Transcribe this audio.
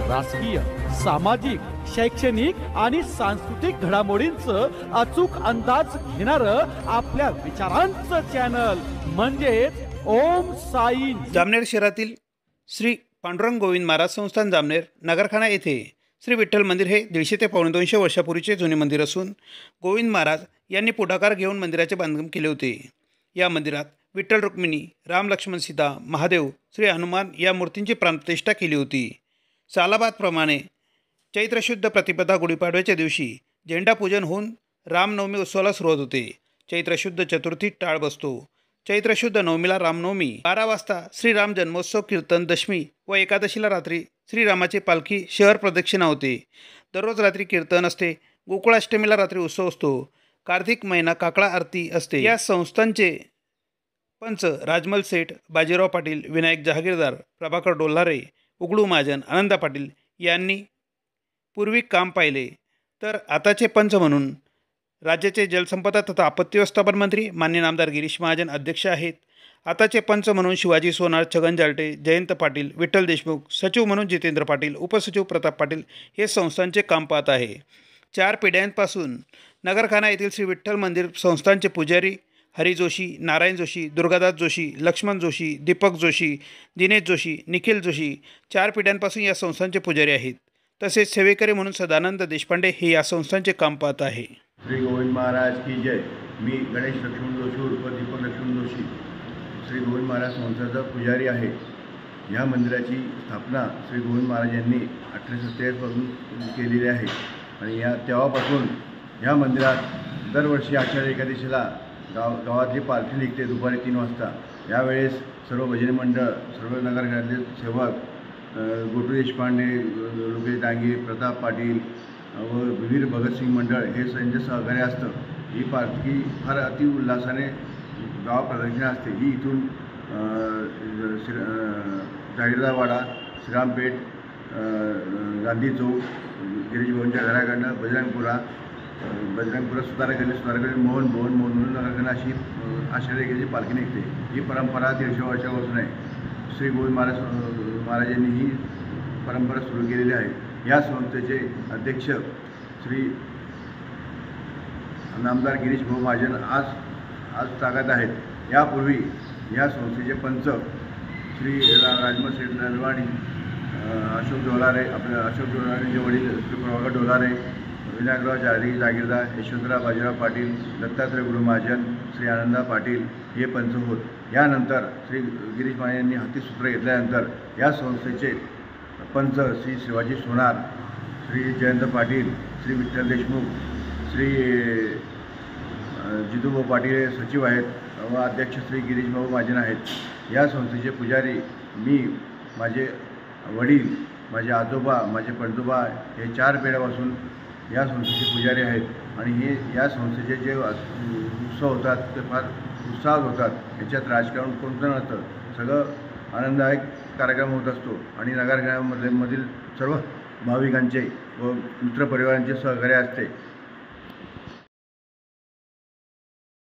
राजकीय, सामाजिक, शैक्षणिक आणि सांस्कृतिक घडामोडींचं अचूक अंदाज घेणारं आपल्या विचारांचं चॅनल म्हणजेच ओम साई. जामनेर शहरातील श्री पांडुरंग गोविंद महाराज संस्थान जामनेर नगरखाना येथे श्री विठ्ठल मंदिर हे 150 ते 250 वर्षापूर्वीचे जुने मंदिर असून गोविंद महाराज यांनी पुढाकार घेऊन मंदिराचे बांधकाम केले होते. या मंदिरात विठ्ठल रुक्मिणी, राम लक्ष्मण सीता, महादेव, श्री हनुमान या मूर्तींची प्राणप्रतिष्ठा केली होती. सालाबादप्रमाणे चैत्र शुद्ध प्रतिपदा गुढीपाडव्याच्या दिवशी झेंडा पूजन होऊन रामनवमी उत्सवाला सुरुवात होते. चैत्र शुद्ध चतुर्थी टाळ बसतो. चैत्र शुद्ध नवमीला रामनवमी 12 वाजता श्रीराम जन्मोत्सव कीर्तन, दशमी व एकादशीला रात्री श्रीरामाची पालखी शहर प्रदक्षिणा होते. दररोज रात्री कीर्तन असते. गोकुळाष्टमीला रात्री उत्सव असतो. कार्तिक महिना काकडा आरती असते. या संस्थांचे पंच राजमल सेठ, बाजीराव पाटील, विनायक जहागीरदार, प्रभाकर डोल्हारे, उगडू महाजन, आनंदा पाटील यांनी पूर्वी काम पाहिले. तर आताचे पंच म्हणून राज्याचे जलसंपदा तथा आपत्ती व्यवस्थापन मंत्री माननीय नामदार गिरीश महाजन अध्यक्ष आहेत. आताचे पंच म्हणून शिवाजी सोनार, छगन जालटे, जयंत पाटील, विठ्ठल देशमुख, सचिव म्हणून जितेंद्र पाटील, उपसचिव प्रताप पाटील हे संस्थांचे काम पाहत आहे. 4 पिढ्यांपासून नगरखाना येथील श्री विठ्ठल मंदिर संस्थांचे पुजारी हरी जोशी, नारायण जोशी, दुर्गादास जोशी, लक्ष्मण जोशी, दीपक जोशी, दिनेश जोशी, निखिल जोशी 4 पिढ्यांपासून या संस्थांचे पुजारी आहेत. तसेच सेवेकरी म्हणून सदानंद देशपांडे हे या संस्थांचे काम पाहत आहे. श्री गोविंद महाराज की जय. मी गणेश लक्ष्मण जोशी उर्फ दीपक लक्ष्मण जोशी श्री गोविंद महाराज संस्थांचा पुजारी आहे. ह्या मंदिराची स्थापना श्री गोविंद महाराज यांनी 1827 पासून केलेली आहे आणि तेव्हापासून ह्या मंदिरात दरवर्षी आषाढी एकादशीला गावातली पालखी निघते दुपारी 3 वाजता. यावेळेस सर्व भजनी मंडळ, सर्व नगरखान्यातले सेवक, गोटू देशपांडे, लोकेश डांगे, प्रताप पाटील व विविध भगतसिंग मंडळ हे त्यांचे सहकार्य असतं. ही पालखी फार अति उल्हासाने गाव प्रदक्षिणा असते. ही इथून जागीरदारवाडा, श्रीरामपेठ, गांधी चौक, गिरीश भाऊंच्या घराकडनं बजरंगपुरा सुतारगल्ली मोहन म्हणून नगरखाना अशी आषाढी एकादशी पालखी निघते. ही परंपरा 150 वर्षापासून आहे. श्री गोविंद महाराजांनी ही परंपरा सुरू केलेली आहे. या संस्थेचे अध्यक्ष श्री नामदार गिरीश भाऊ महाजन आज ताकद आहेत. यापूर्वी या संस्थेचे पंच श्री राजमल सेठ नलवाणी, अशोक डोलारेचे वडील श्री प्रभाकर डोलारे, विनायकराव जागीरदार, यशवंतराव बाजीराव पाटील, दत्तात्रय गुरु महाजन, श्री आनंदा पाटील हे पंच होत. यानंतर श्री गिरीश महाजन यांनी हाती सूत्र घेतल्यानंतर या संस्थेचे पंच श्री शिवाजी सोनार, श्री जयंत पाटील, श्री विठ्ठल देशमुख, श्री जितूभाऊ पाटील सचिव आहेत व अध्यक्ष श्री गिरीश भाऊ महाजन आहेत. या संस्थेचे पुजारी मी, माझे वडील, माझे आजोबा, माझे पणजोबा हे 4 पिढ्यापासून या संस्थेचे पुजारी आहेत. आणि हे या संस्थेचे जे उत्सव होतात ते फार उत्साहात होतात. याच्यात राजकारण कोणतं नसतं. सगळं आनंददायक कार्यक्रम होत असतो आणि नगरखान्यामधील सर्व भाविकांचे व मित्रपरिवारांचे सहकार्य असते.